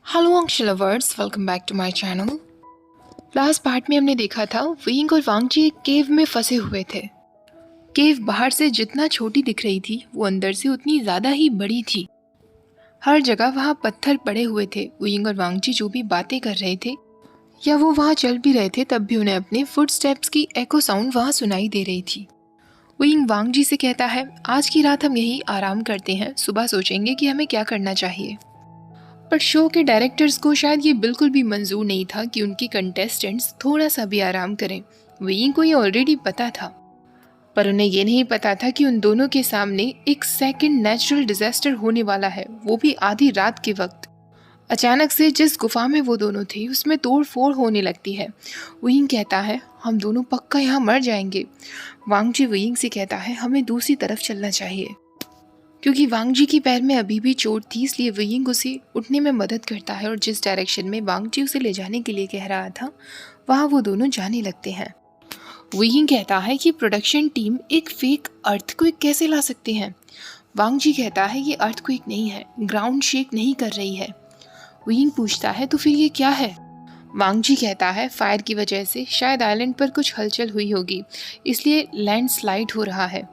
Hello Ansh lovers, welcome back to my channel. Last part में हमने देखा था विंग और वांग जी एक केव में फंसे हुए थे। केव बाहर से जितना छोटी दिख रही थी वो अंदर से उतनी ज़्यादा ही बड़ी थी। हर जगह वहाँ पत्थर पड़े हुए थे। विंग और वांग जी जो भी बातें कर रहे थे या वो वहाँ चल भी रहे थे तब भी उन्हें अपने फुटस्टेप्स की एको साउंड वहाँ सुनाई दे रही थी। विंग वांग जी से कहता है, आज की रात हम यहीं आराम करते हैं, सुबह सोचेंगे कि हमें क्या करना चाहिए। पर शो के डायरेक्टर्स को शायद ये बिल्कुल भी मंजूर नहीं था कि उनके कंटेस्टेंट्स थोड़ा सा भी आराम करें। विंग को ये ऑलरेडी पता था, पर उन्हें ये नहीं पता था कि उन दोनों के सामने एक सेकंड नेचुरल डिजास्टर होने वाला है, वो भी आधी रात के वक्त। अचानक से जिस गुफा में वो दोनों थे उसमें तोड़ फोड़ होने लगती है। विंग कहता है, हम दोनों पक्का यहाँ मर जाएंगे। वांग जी विंग से कहता है, हमें दूसरी तरफ चलना चाहिए। क्योंकि वांग जी की पैर में अभी भी चोट थी इसलिए विंग उसे उठने में मदद करता है और जिस डायरेक्शन में वांग जी उसे ले जाने के लिए कह रहा था वहाँ वो दोनों जाने लगते हैं। विंग कहता है कि प्रोडक्शन टीम एक फेक अर्थक्वेक कैसे ला सकते हैं। वांग जी कहता है ये अर्थक्वेक नहीं है, ग्राउंड शेक नहीं कर रही है। विंग पूछता है तो फिर ये क्या है। वांग जी कहता है फायर की वजह से शायद आइलैंड पर कुछ हलचल हुई होगी, इसलिए लैंडस्लाइड हो रहा है।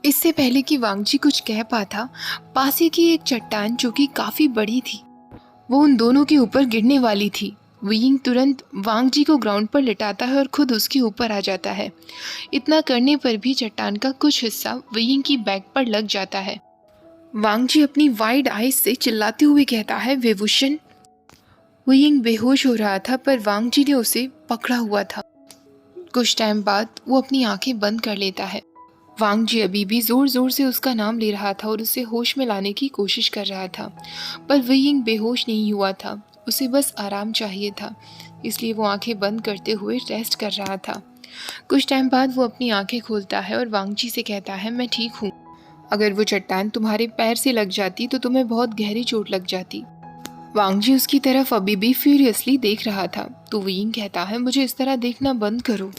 इससे पहले कि वांग जी कुछ कह पाता, पास ही की एक चट्टान जो कि काफी बड़ी थी वो उन दोनों के ऊपर गिरने वाली थी। विंग तुरंत वांग जी को ग्राउंड पर लिटाता है और खुद उसके ऊपर आ जाता है। इतना करने पर भी चट्टान का कुछ हिस्सा विंग की बैक पर लग जाता है। वांग जी अपनी वाइड आईज से चिल्लाते हुए कहता है, विभूषण। विंग बेहोश हो रहा था पर वांग जी ने उसे पकड़ा हुआ था। कुछ टाइम बाद वो अपनी आंखें बंद कर लेता है। वांग जी अभी भी जोर जोर से उसका नाम ले रहा था और उसे होश में लाने की कोशिश कर रहा था, पर विंग बेहोश नहीं हुआ था, उसे बस आराम चाहिए था, इसलिए वो आंखें बंद करते हुए रेस्ट कर रहा था। कुछ टाइम बाद वो अपनी आंखें खोलता है और वांग जी से कहता है, मैं ठीक हूँ। अगर वो चट्टान तुम्हारे पैर से लग जाती तो तुम्हें बहुत गहरी चोट लग जाती। वांग जी उसकी तरफ अभी भी फ्यूरियसली देख रहा था, तो विंग कहता है, मुझे इस तरह देखना बंद करो।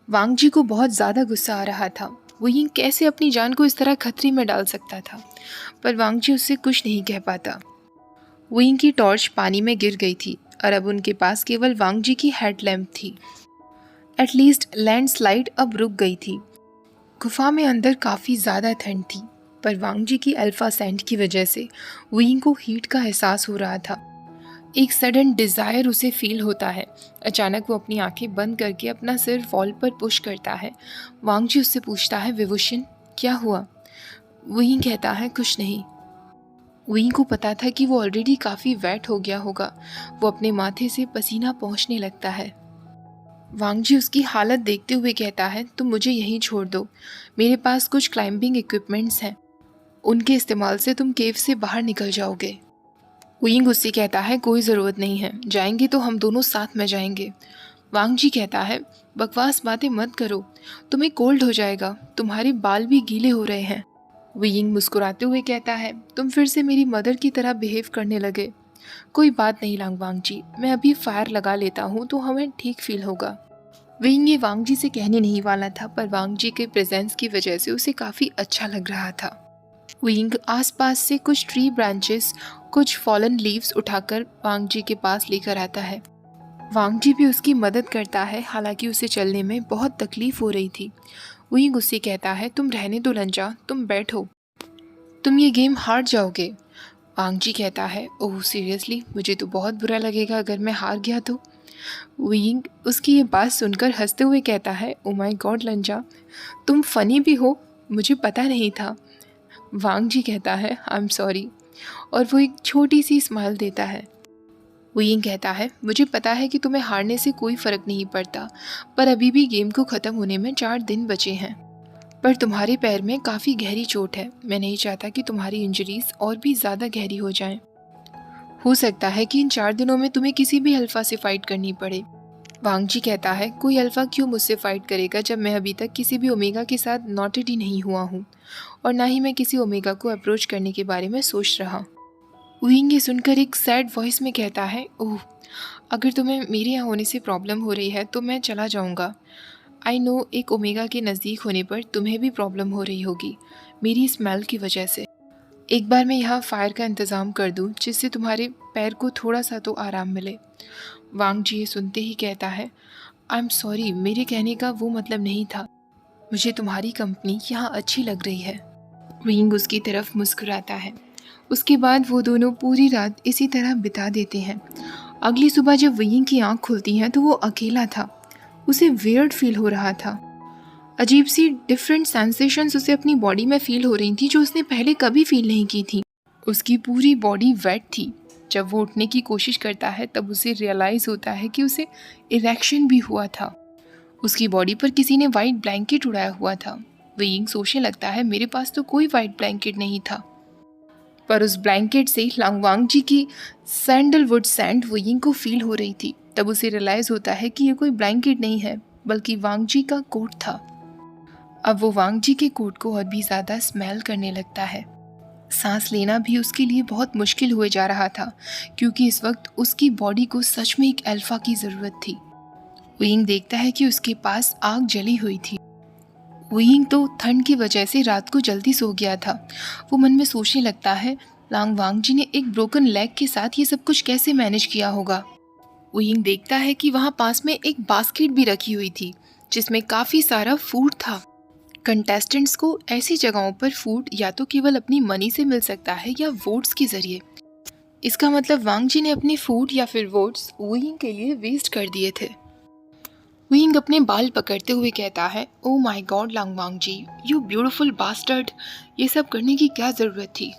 वांग जी को बहुत ज़्यादा गुस्सा आ रहा था। विंग कैसे अपनी जान को इस तरह खतरे में डाल सकता था, पर वांग जी उससे कुछ नहीं कह पाता। विंग की टॉर्च पानी में गिर गई थी और अब उनके पास केवल वांग जी की हेडलैम्प थी। एटलीस्ट लैंडस्लाइड अब रुक गई थी। गुफा में अंदर काफ़ी ज़्यादा ठंड थी, पर वांग जी की अल्फा सेंट की वजह से विंग को हीट का एहसास हो रहा था। एक सडन डिज़ायर उसे फील होता है। अचानक वो अपनी आंखें बंद करके अपना सिर वॉल पर पुश करता है। वांग जी उससे पूछता है, विभूषण क्या हुआ। विंग कहता है, कुछ नहीं। विंग को पता था कि वो ऑलरेडी काफ़ी वेट हो गया होगा। वो अपने माथे से पसीना पहुँचने लगता है। वांग जी उसकी हालत देखते हुए कहता है, तुम मुझे यहीं छोड़ दो, मेरे पास कुछ क्लाइंबिंग इक्विपमेंट्स हैं, उनके इस्तेमाल से तुम केव से बाहर निकल जाओगे। विंग उससे कहता है, कोई ज़रूरत नहीं है, जाएंगे तो हम दोनों साथ में जाएंगे। वांग जी कहता है, बकवास बातें मत करो, तुम्हें कोल्ड हो जाएगा, तुम्हारे बाल भी गीले हो रहे हैं। विंग मुस्कुराते हुए कहता है, तुम फिर से मेरी मदर की तरह बिहेव करने लगे। कोई बात नहीं वांग जी, मैं अभी फायर लगा लेता हूँ तो हमें ठीक फील होगा। विंग ये वांग जी से कहने नहीं वाला था, पर वांग जी के प्रेजेंस की वजह से उसे काफ़ी अच्छा लग रहा था। विंग आसपास से कुछ ट्री ब्रांचेस, कुछ फॉलन लीव्स उठाकर वांग जी के पास लेकर आता है। वांग जी भी उसकी मदद करता है, हालांकि उसे चलने में बहुत तकलीफ हो रही थी। विंग उससे कहता है, तुम रहने दो लंजा, तुम बैठो, तुम ये गेम हार जाओगे। वांग जी कहता है, ओह सीरियसली, मुझे तो बहुत बुरा लगेगा अगर मैं हार गया तो। विंग उसकी ये बात सुनकर हंसते हुए कहता है, ओ माय गॉड लंजा, तुम फनी भी हो, मुझे पता नहीं था। वांग जी कहता है, आई एम सॉरी, और वो एक छोटी सी स्माइल देता है। विंग कहता है, मुझे पता है कि तुम्हें हारने से कोई फ़र्क नहीं पड़ता, पर अभी भी गेम को ख़त्म होने में 4 दिन बचे हैं। पर तुम्हारे पैर में काफ़ी गहरी चोट है, मैं नहीं चाहता कि तुम्हारी इंजरीज और भी ज़्यादा गहरी हो जाएं। हो सकता है कि इन 4 दिनों में तुम्हें किसी भी अल्फ़ा से फ़ाइट करनी पड़े। वांग जी कहता है, कोई अल्फ़ा क्यों मुझसे फ़ाइट करेगा जब मैं अभी तक किसी भी ओमेगा के साथ नॉटेड ही नहीं हुआ हूँ, और ना ही मैं किसी ओमेगा को अप्रोच करने के बारे में सोच रहा। विंग ये सुनकर एक सैड वॉइस में कहता है, ओह, अगर तुम्हें मेरे यहाँ होने से प्रॉब्लम हो रही है तो मैं चला जाऊँगा। आई नो एक ओमेगा के नज़दीक होने पर तुम्हें भी प्रॉब्लम हो रही होगी, मेरी स्मेल की वजह से। एक बार मैं यहाँ फायर का इंतज़ाम कर दूँ जिससे तुम्हारे पैर को थोड़ा सा तो आराम मिले। वांग जी ये सुनते ही कहता है, आई एम सॉरी, मेरे कहने का वो मतलब नहीं था। मुझे तुम्हारी कंपनी यहाँ अच्छी लग रही है। विंग उसकी तरफ मुस्कुराता है। उसके बाद वो दोनों पूरी रात इसी तरह बिता देते हैं। अगली सुबह जब विंग की आँख खुलती है तो वो अकेला था। उसे वियर्ड फील हो रहा था। अजीब सी डिफरेंट सेंसेशंस उसे अपनी बॉडी में फील हो रही थी जो उसने पहले कभी फील नहीं की थी। उसकी पूरी बॉडी वेट थी। जब वो उठने की कोशिश करता है तब उसे रियलाइज़ होता है कि उसे इरेक्शन भी हुआ था। उसकी बॉडी पर किसी ने वाइट ब्लैंकेट उड़ाया हुआ था। विंग सोचने लगता है, मेरे पास तो कोई वाइट ब्लैंकेट नहीं था। पर उस ब्लैंकेट से लांगवांग जी की सैंडलवुड सैंड विंग को फील हो रही थी। तब उसे रियलाइज़ होता है कि ये कोई ब्लैंकेट नहीं है बल्कि वांग जी का कोट था। अब वो वांग जी के कोट को और भी ज़्यादा स्मेल करने लगता है। सांस लेना भी उसके लिए बहुत मुश्किल हुए जा रहा था क्योंकि इस वक्त उसकी बॉडी को सच में एक अल्फा की ज़रूरत थी। विंग देखता है कि उसके पास आग जली हुई थी। विंग तो ठंड की वजह से रात को जल्दी सो गया था। वो मन में सोचने लगता है, लांगवांग जी ने एक ब्रोकन लेग के साथ ये सब कुछ कैसे मैनेज किया होगा। विंग देखता है कि वहाँ पास में एक बास्केट भी रखी हुई थी जिसमें काफ़ी सारा फूड था। कंटेस्टेंट्स को ऐसी जगहों पर फूड या तो केवल अपनी मनी से मिल सकता है या वोट्स के जरिए। इसका मतलब वांग जी ने अपने फूड या फिर वोट्स विंग के लिए वेस्ट कर दिए थे। विंग अपने बाल पकड़ते हुए कहता है, oh my god Longwang ji, you beautiful bastard, ये सब करने की क्या ज़रूरत थी।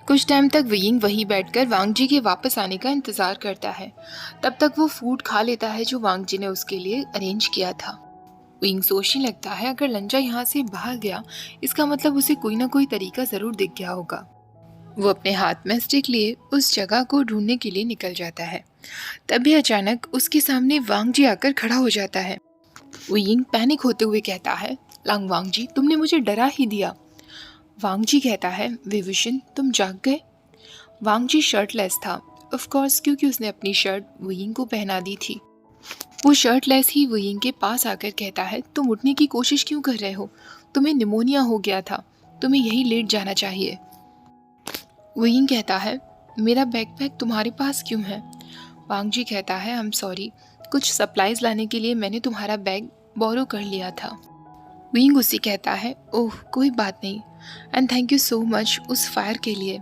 कुछ टाइम तक विंग वहीं बैठकर वांग जी के वापस आने का इंतज़ार करता है। तब तक वो फूड खा लेता है जो वांग जी ने उसके लिए अरेंज किया था। विंग सोचने लगता है, अगर लंजा यहाँ से भाग गया इसका मतलब उसे कोई ना कोई तरीका ज़रूर दिख गया होगा। वो अपने हाथ में स्टिक लिए उस जगह को ढूंढने के लिए निकल जाता है। तभी अचानक उसके सामने वांग जी आकर खड़ा हो जाता है। विंग पैनिक होते हुए कहता है, लांगवांग जी, तुमने मुझे डरा ही दिया। वांग जी कहता है, विभूषण, तुम जाग गए। वांग जी शर्टलेस था, ऑफ कोर्स, क्योंकि उसने अपनी शर्ट विंग को पहना दी थी। वो शर्टलेस ही विंग के पास आकर कहता है, तुम उठने की कोशिश क्यों कर रहे हो? तुम्हें निमोनिया हो गया था, तुम्हें यहीं लेट जाना चाहिए। विंग कहता है, मेरा बैकपैक तुम्हारे पास क्यों है? वांग जी कहता है, आई एम सॉरी, कुछ सप्लाईज लाने के लिए मैंने तुम्हारा बैग बोरो कर लिया था। विंग उससे कहता है, ओह कोई बात नहीं, and thank you so much उस फायर के लिए।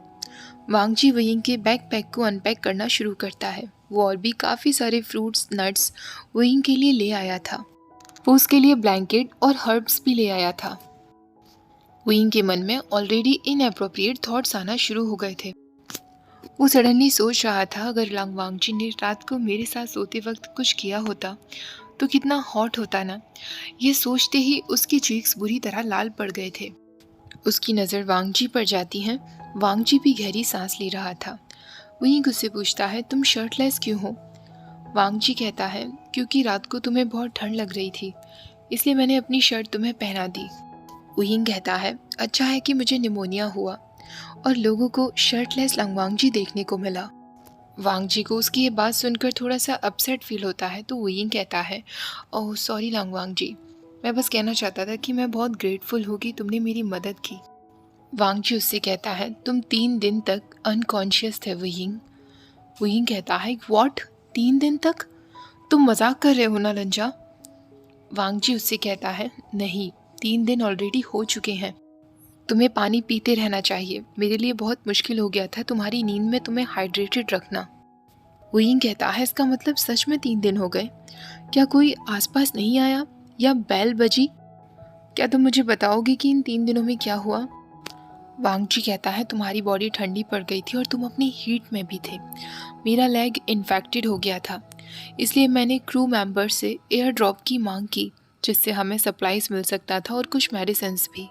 वांग जी विंग के बैकपैक को अनपैक करना शुरू करता है। वो और भी काफ़ी सारे फ्रूट्स नट्स विंग के लिए ले आया था। वो उसके लिए ब्लैंकेट और हर्ब्स भी ले आया था। विंग के मन में ऑलरेडी इनएप्रोप्रिएट थॉट्स आना शुरू हो गए थे। वो सडनली सोच रहा था, अगर लांगवांग जी ने रात को मेरे साथ सोते वक्त कुछ किया होता तो कितना हॉट होता ना। ये सोचते ही उसकी चीक्स बुरी तरह लाल पड़ गए थे। उसकी नज़र वांग जी पर जाती है। वांग जी भी गहरी सांस ले रहा था। विंग उससे पूछता है, तुम शर्टलेस क्यों हो? वांग जी कहता है, क्योंकि रात को तुम्हें बहुत ठंड लग रही थी, इसलिए मैंने अपनी शर्ट तुम्हें पहना दी। विंग कहता है, अच्छा है कि मुझे निमोनिया हुआ और लोगों को शर्टलेस लांगवांग जी देखने को मिला। वांग जी को उसकी ये बात सुनकर थोड़ा सा अपसेट फील होता है तो विंग कहता है, ओह सॉरी लांगवांग जी, मैं बस कहना चाहता था कि मैं बहुत ग्रेटफुल हूँ कि तुमने मेरी मदद की। वांग जी उससे कहता है, तुम 3 दिन तक अनकॉन्शियस थे विंग। विंग कहता है, व्हाट, 3 दिन तक? तुम मजाक कर रहे हो ना लंजा? वांग जी उससे कहता है, नहीं, 3 दिन ऑलरेडी हो चुके हैं। तुम्हें पानी पीते रहना चाहिए, मेरे लिए बहुत मुश्किल हो गया था तुम्हारी नींद में तुम्हें हाइड्रेटेड रखना। विंग कहता है, इसका मतलब सच में 3 दिन हो गए? क्या कोई आसपास नहीं आया या बेल बजी? क्या तुम मुझे बताओगे कि इन 3 दिनों में क्या हुआ? वांग जी कहता है, तुम्हारी बॉडी ठंडी पड़ गई थी और तुम अपनी हीट में भी थे। मेरा लेग इन्फेक्टेड हो गया था, इसलिए मैंने क्रू मेंबर से एयर ड्रॉप की मांग की जिससे हमें सप्लाईज मिल सकता था और कुछ मेडिसिन्स भी।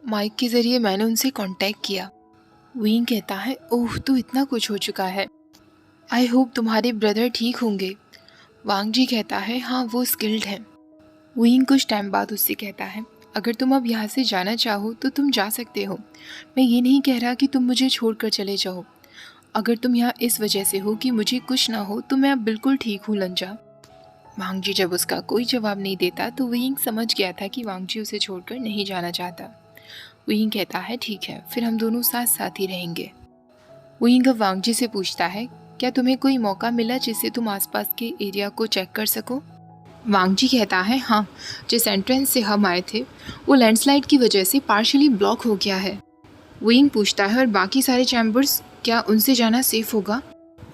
माइक के ज़रिए मैंने उनसे कांटेक्ट किया। विंग कहता है, ओह तो इतना कुछ हो चुका है। आई होप तुम्हारे ब्रदर ठीक होंगे। वांग जी कहता है, हाँ वो स्किल्ड हैं। विंग कुछ टाइम बाद उससे कहता है, अगर तुम अब यहाँ से जाना चाहो तो तुम जा सकते हो। मैं ये नहीं कह रहा कि तुम मुझे छोड़कर चले जाओ। अगर तुम यहाँ इस वजह से हो कि मुझे कुछ ना हो तो मैं अब बिल्कुल ठीक हूँ लंजा। वांग जी जब उसका कोई जवाब नहीं देता तो विंग समझ गया था कि वांग जी उसे छोड़कर नहीं जाना चाहता। वुयिंग कहता है ठीक है, फिर हम दोनों साथ साथ ही रहेंगे। वुयिंग अब वांग जी से पूछता है क्या तुम्हें कोई मौका मिला जिससे तुम आसपास के एरिया को चेक कर सको। वांग जी कहता है हाँ, जिस एंट्रेंस से हम आए थे वो लैंडस्लाइड की वजह से पार्शली ब्लॉक हो गया है। वुयिंग पूछता है और बाकी सारे चैम्बर्स, क्या उनसे जाना सेफ होगा।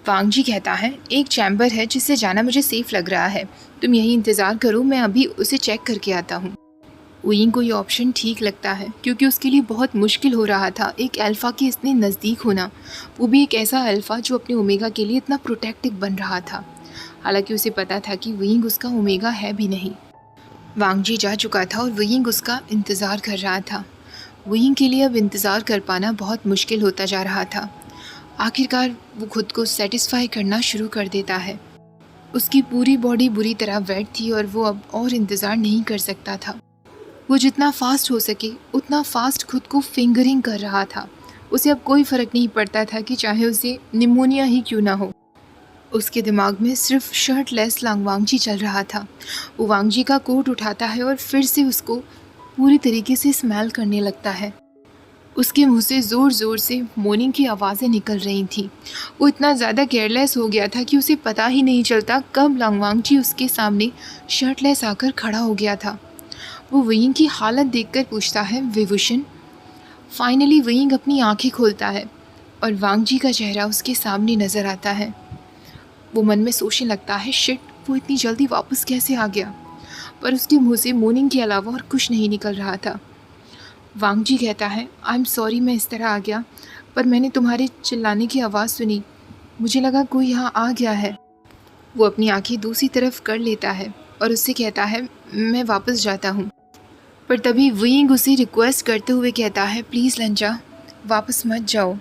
वांग जी कहता है एक चैम्बर है जिससे जाना मुझे सेफ लग रहा है, तुम यही इंतज़ार करो, मैं अभी उसे चेक करके आता हूँ। वुयिंग को ये ऑप्शन ठीक लगता है क्योंकि उसके लिए बहुत मुश्किल हो रहा था एक अल्फ़ा के इतने नज़दीक होना, वो भी एक ऐसा अल्फ़ा जो अपने ओमेगा के लिए इतना प्रोटेक्टिव बन रहा था। हालांकि उसे पता था कि वुयिंग उसका ओमेगा है भी नहीं। वांग जी जा चुका था और वुयिंग उसका इंतज़ार कर रहा था। वुयिंग के लिए अब इंतज़ार कर पाना बहुत मुश्किल होता जा रहा था। आखिरकार वो खुद को सेटिस्फाई करना शुरू कर देता है। उसकी पूरी बॉडी बुरी तरह वेट थी और वो अब और इंतज़ार नहीं कर सकता था। वो जितना फास्ट हो सके उतना फास्ट खुद को फिंगरिंग कर रहा था। उसे अब कोई फ़र्क नहीं पड़ता था कि चाहे उसे निमोनिया ही क्यों ना हो। उसके दिमाग में सिर्फ शर्टलेस वांगजी चल रहा था। वो वांगजी का कोट उठाता है और फिर से उसको पूरी तरीके से स्मेल करने लगता है। उसके मुंह से ज़ोर ज़ोर से मोर्निंग की आवाज़ें निकल रही थीं। वो इतना ज़्यादा केयरलेस हो गया था कि उसे पता ही नहीं चलता कब वांगजी उसके सामने शर्टलेस आकर खड़ा हो गया था। वो वुयिंग की हालत देखकर पूछता है विभूषण। फाइनली वुयिंग अपनी आंखें खोलता है और वांगजी का चेहरा उसके सामने नज़र आता है। वो मन में सोचने लगता है शिट, वो इतनी जल्दी वापस कैसे आ गया। पर उसके मुंह से मोर्निंग के अलावा और कुछ नहीं निकल रहा था। वांगजी कहता है आई एम सॉरी मैं इस तरह आ गया, पर मैंने तुम्हारे चिल्लाने की आवाज़ सुनी, मुझे लगा कोई यहाँ आ गया है। वो अपनी आंखें दूसरी तरफ कर लेता है और उससे कहता है मैं वापस जाता हूँ। पर तभी वुयिंग उसे रिक्वेस्ट करते हुए कहता है प्लीज़ लंजा, वापस मत जाओ।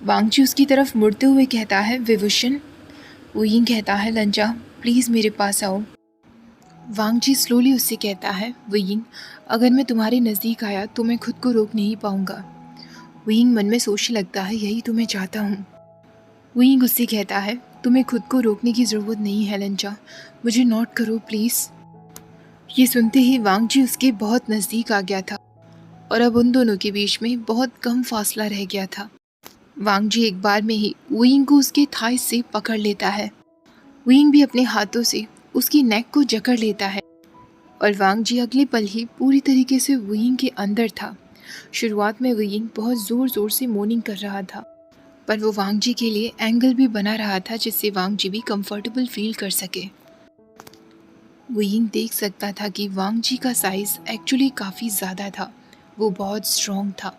वांगजी उसकी तरफ मुड़ते हुए कहता है विभूषण। वुयिंग कहता है लंजा प्लीज़ मेरे पास आओ। वांगजी स्लोली उससे कहता है वुयिंग, अगर मैं तुम्हारे नज़दीक आया तो मैं खुद को रोक नहीं पाऊंगा। वुयिंग मन में सोचने लगता है यही तो मैं चाहता हूँ। वुयिंग उससे कहता है तुम्हें खुद को रोकने की ज़रूरत नहीं है लंजा, मुझे नोट करो प्लीज़। ये सुनते ही वांगजी उसके बहुत नज़दीक आ गया था और अब उन दोनों के बीच में बहुत कम फासला रह गया था। वांगजी एक बार में ही वुयिंग को उसके थाई से पकड़ लेता है। वुयिंग भी अपने हाथों से उसकी नेक को जकड़ लेता है और वांगजी अगले पल ही पूरी तरीके से वुयिंग के अंदर था। शुरुआत में वुयिंग बहुत ज़ोर ज़ोर से मोर्निंग कर रहा था, पर वो वांगजी के लिए एंगल भी बना रहा था जिससे वांगजी भी कंफर्टेबल फील कर सके। वुयिंग देख सकता था कि वांगजी का साइज़ एक्चुअली काफ़ी ज़्यादा था, वो बहुत स्ट्रॉन्ग था।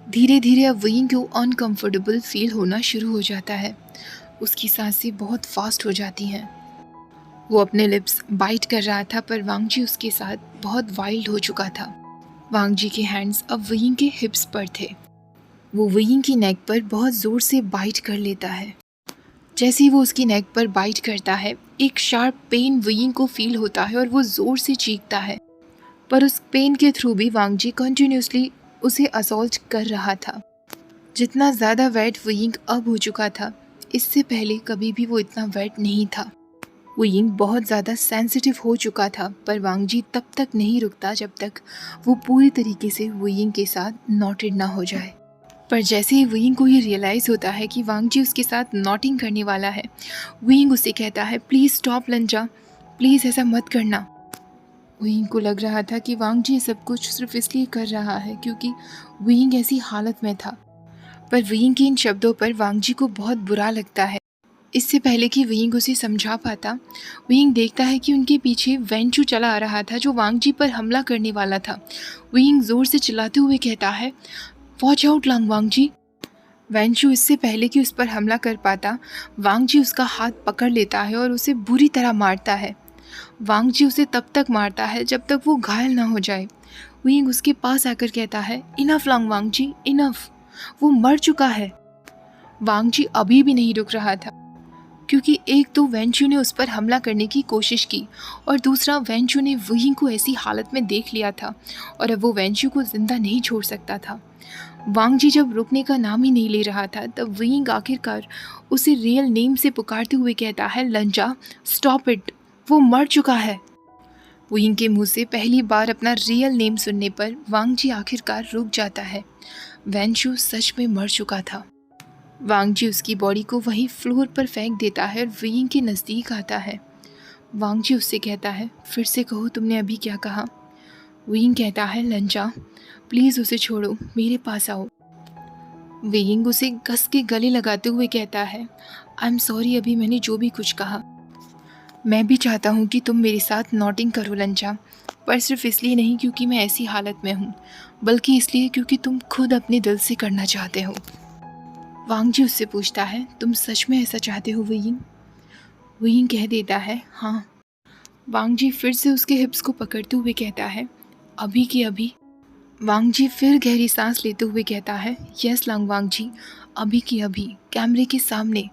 धीरे धीरे अब वुयिंग को अनकंफर्टेबल फील होना शुरू हो जाता है। उसकी सांसें बहुत फास्ट हो जाती हैं। वो अपने लिप्स बाइट कर रहा था पर वांगजी उसके साथ बहुत वाइल्ड हो चुका था। वांगजी के हैंड्स अब वुयिंग के हिप्स पर थे। वो वुयिंग की नेक पर बहुत ज़ोर से बाइट कर लेता है। जैसे ही वो उसकी नेक पर बाइट करता है एक शार्प पेन वुयिंग को फील होता है और वो ज़ोर से चीखता है, पर उस पेन के थ्रू भी वांगजी कंटिन्यूसली उसे असॉल्ट कर रहा था। जितना ज़्यादा वेट वुयिंग अब हो चुका था, इससे पहले कभी भी वो इतना वेट नहीं था। वुयिंग बहुत ज़्यादा सेंसिटिव हो चुका था, पर वांगजी तब तक नहीं रुकता जब तक वो पूरी तरीके से वुयिंग के साथ नॉटेड ना हो जाए। पर जैसे ही वुयिंग को ये रियलाइज़ होता है कि वांगजी उसके साथ नॉटिंग करने वाला है, वुयिंग उसे कहता है प्लीज़ स्टॉप लंजा, प्लीज़ ऐसा मत करना। वुयिंग को लग रहा था कि वांगजी सब कुछ सिर्फ इसलिए कर रहा है क्योंकि वुयिंग ऐसी हालत में था, पर वुयिंग के इन शब्दों पर वांगजी को बहुत बुरा लगता है। इससे पहले कि वुयिंग उसे समझा पाता, वुयिंग देखता है कि उनके पीछे वेंचू चला आ रहा था जो वांगजी पर हमला करने वाला था। वुयिंग ज़ोर से चिल्लाते हुए कहता है वॉच आउट वांगजी। वेंचू इससे पहले कि उस पर हमला कर पाता, वांगजी उसका हाथ पकड़ लेता है और उसे बुरी तरह मारता है। वांगजी उसे तब तक मारता है जब तक वो घायल ना हो जाए। वुयिंग उसके पास आकर कहता है इनफ वांगजी, इनफ, वो मर चुका है। वांगजी अभी भी नहीं रुक रहा था क्योंकि एक तो वेंचू ने उस पर हमला करने की कोशिश की और दूसरा वेंचू ने वुयिंग को ऐसी हालत में देख लिया था और अब वो वेंचू को जिंदा नहीं छोड़ सकता था। वांगजी जब रुकने का नाम ही नहीं ले रहा था तब वुयिंग आखिरकार उसे रियल नेम से पुकारते हुए कहता है लंजा स्टॉप इट, वो मर चुका है। वुयिंग के मुंह से पहली बार अपना रियल नेम सुनने पर वांग जी आखिरकार रुक जाता है। वैनशु सच में मर चुका था। वांग जी उसकी बॉडी को वहीं फ्लोर पर फेंक देता है और वुयिंग के नज़दीक आता है। वांग जी उससे कहता है, फिर से कहो तुमने अभी क्या कहा। वुयिंग कहता है, लंजा प्लीज़ उसे छोड़ो, मेरे पास आओ। वुयिंग उसे कस के गले लगाते हुए कहता है, आई एम सॉरी, अभी मैंने जो भी कुछ कहा। मैं भी चाहता हूँ कि तुम मेरे साथ नॉटिंग करो लंजा, पर सिर्फ इसलिए नहीं क्योंकि मैं ऐसी हालत में हूँ, बल्कि इसलिए क्योंकि तुम खुद अपने दिल से करना चाहते हो। वांग जी उससे पूछता है, तुम सच में ऐसा चाहते हो वुयिंग? वुयिंग कह देता है, हाँ। वांग जी फिर से उसके हिप्स को पकड़ते हुए कहता है, अभी की अभी। वांग जी फिर गहरी सांस लेते हुए कहता है, यस लांग वांग जी, अभी की अभी, कैमरे के सामने।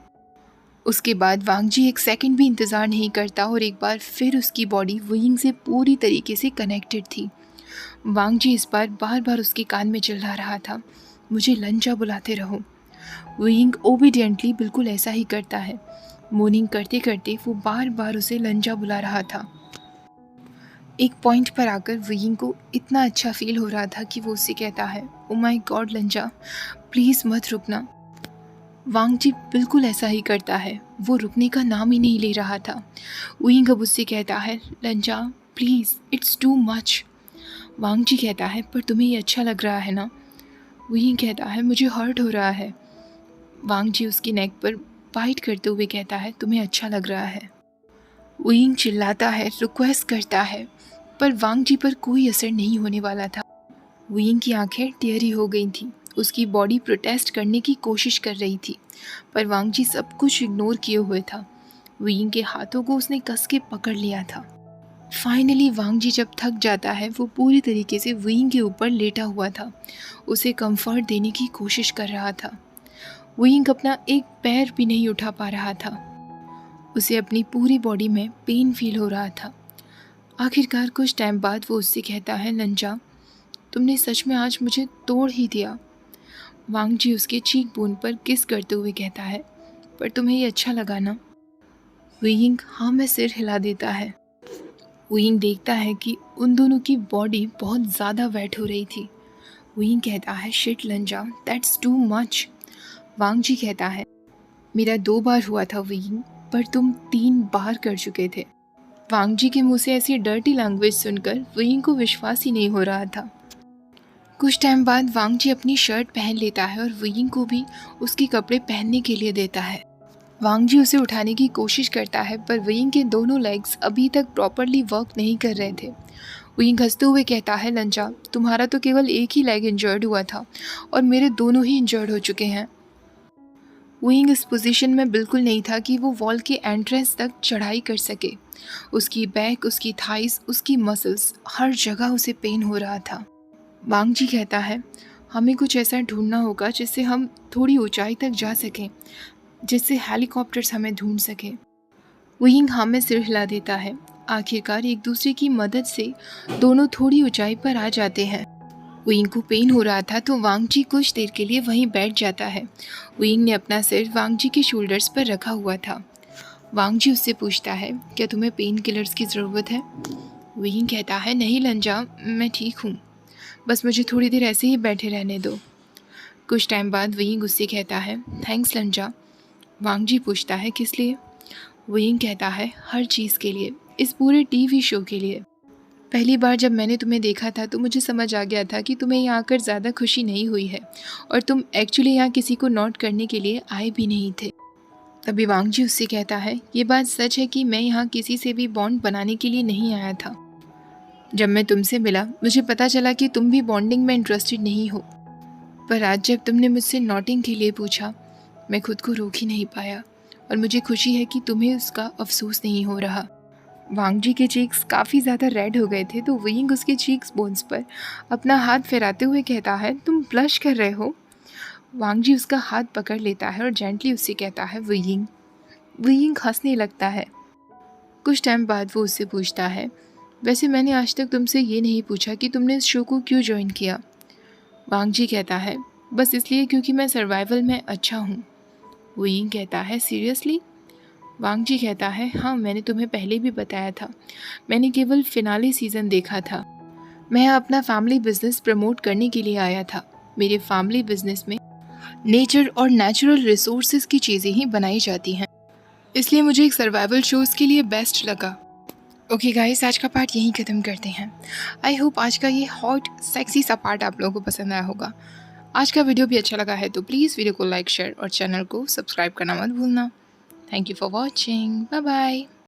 उसके बाद वांग जी एक सेकंड भी इंतज़ार नहीं करता और एक बार फिर उसकी बॉडी वुयिंग से पूरी तरीके से कनेक्टेड थी। वांग जी इस बार बार बार उसके कान में चिल्ला रहा था, मुझे लंजा बुलाते रहो। वुयिंग ओबीडियंटली बिल्कुल ऐसा ही करता है। मोर्निंग करते करते वो बार बार उसे लंजा बुला रहा था। एक पॉइंट पर आकर वुयिंग को इतना अच्छा फील हो रहा था कि वो उससे कहता है, ओ माय गॉड लंजा, प्लीज़ मत रुकना। वांग जी बिल्कुल ऐसा ही करता है, वो रुकने का नाम ही नहीं ले रहा था। वुयिंग अब उससे कहता है, लंजा please, it's to much. Wang ji कहता है, पर तुम्हें ये अच्छा लग रहा है ना? वुयिंग कहता है, मुझे हर्ट हो रहा है। वांग जी उसकी नेक पर बाइट करते हुए कहता है, तुम्हें अच्छा लग रहा है। वुयिंग चिल्लाता है, रिक्वेस्ट करता है, पर वांग जी पर कोई असर नहीं होने वाला था। वुयिंग की आंखें टेढ़ी हो गई थीं। उसकी बॉडी प्रोटेस्ट करने की कोशिश कर रही थी, पर वांग जी सब कुछ इग्नोर किए हुए था। वुयिंग के हाथों को उसने कस के पकड़ लिया था। फाइनली वांग जी जब थक जाता है, वो पूरी तरीके से वुयिंग के ऊपर लेटा हुआ था, उसे कंफर्ट देने की कोशिश कर रहा था। वुयिंग अपना एक पैर भी नहीं उठा पा रहा था। उसे अपनी पूरी बॉडी में पेन फील हो रहा था। आखिरकार कुछ टाइम बाद वो उससे कहता है, लंजा तुमने सच में आज मुझे तोड़ ही दिया। वांग जी उसके चीक बोन पर किस करते हुए कहता है, पर तुम्हें ये अच्छा लगा ना? वुयिंग हाँ में सिर हिला देता है। वुयिंग देखता है कि उन दोनों की बॉडी बहुत ज़्यादा वेट हो रही थी। वुयिंग कहता है, शिट लंजा, that's too much. Wang ji कहता है, मेरा 2 बार हुआ था वुयिंग, पर तुम 3 बार कर चुके थे। वांग जी के मुंह से ऐसी डर्टी लैंग्वेज सुनकर वुयिंग को विश्वास ही नहीं हो रहा था। कुछ टाइम बाद वांग जी अपनी शर्ट पहन लेता है और वुयिंग को भी उसके कपड़े पहनने के लिए देता है। वांग जी उसे उठाने की कोशिश करता है, पर वुयिंग के दोनों लेग्स अभी तक प्रॉपरली वर्क नहीं कर रहे थे। वुयिंग हंसते हुए कहता है, लंजा तुम्हारा तो केवल एक ही लेग इंजर्ड हुआ था और मेरे दोनों ही इंजर्ड हो चुके हैं। वुयिंग इस पोजीशन में बिल्कुल नहीं था कि वो वॉल के एंट्रेंस तक चढ़ाई कर सके। उसकी बैक, उसकी थाइस, उसकी मसल्स, हर जगह उसे पेन हो रहा था। वांग जी कहता है, हमें कुछ ऐसा ढूंढना होगा जिससे हम थोड़ी ऊंचाई तक जा सकें, जिससे हेलीकॉप्टर्स हमें ढूंढ सकें। वुयिंग हाँ में सिर हिला देता है। आखिरकार एक दूसरे की मदद से दोनों थोड़ी ऊंचाई पर आ जाते हैं। वुयिंग को पेन हो रहा था तो वांग जी कुछ देर के लिए वहीं बैठ जाता है। वुयिंग ने अपना सिर वांग जी के शोल्डर्स पर रखा हुआ था। वांग जी उससे पूछता है, क्या तुम्हें पेन किलर्स की ज़रूरत है? वुयिंग कहता है, नहीं लंजा, मैं ठीक हूँ, बस मुझे थोड़ी देर ऐसे ही बैठे रहने दो। कुछ टाइम बाद वुयिंग उससे कहता है, थैंक्स लंजा। वांग जी पूछता है, किस लिए? वुयिंग कहता है, हर चीज़ के लिए, इस पूरे टीवी शो के लिए। पहली बार जब मैंने तुम्हें देखा था तो मुझे समझ आ गया था कि तुम्हें यहाँ आकर ज़्यादा खुशी नहीं हुई है और तुम एक्चुअली यहाँ किसी को नोट करने के लिए आए भी नहीं थे। तभी वांग जी उससे कहता है, ये बात सच है कि मैं यहाँ किसी से भी बॉन्ड बनाने के लिए नहीं आया था। जब मैं तुमसे मिला मुझे पता चला कि तुम भी बॉन्डिंग में इंटरेस्टेड नहीं हो, पर आज जब तुमने मुझसे नोटिंग के लिए पूछा, मैं खुद को रोक ही नहीं पाया और मुझे खुशी है कि तुम्हें उसका अफसोस नहीं हो रहा। वांग जी के चीक्स काफ़ी ज़्यादा रेड हो गए थे तो वुयिंग उसके चीक्स बोन्स पर अपना हाथ फेराते हुए कहता है, तुम ब्लश कर रहे हो। वांग जी उसका हाथ पकड़ लेता है और जेंटली उससे कहता है, वुयिंग। वुयिंग हंसने लगता है। कुछ टाइम बाद वो उससे पूछता है, वैसे मैंने आज तक तुमसे ये नहीं पूछा कि तुमने इस शो को क्यों ज्वाइन किया। वांग जी कहता है, बस इसलिए क्योंकि मैं सर्वाइवल में अच्छा हूँ। वुयिंग कहता है, सीरियसली? वांग जी कहता है, हाँ मैंने तुम्हें पहले भी बताया था, मैंने केवल फिनाले सीज़न देखा था। मैं अपना फैमिली बिजनेस प्रमोट करने के लिए आया था। मेरे फैमिली बिजनेस में नेचर और नेचुरल रिसोर्सेज की चीज़ें ही बनाई जाती हैं, इसलिए मुझे एक सर्वाइवल शोज़ के लिए बेस्ट लगा। ओके गाइस, आज का पार्ट यहीं ख़त्म करते हैं। आई होप आज का ये हॉट सेक्सी सा पार्ट आप लोगों को पसंद आया होगा। आज का वीडियो भी अच्छा लगा है तो प्लीज़ वीडियो को लाइक, शेयर और चैनल को सब्सक्राइब करना मत भूलना। Thank you for watching. Bye bye.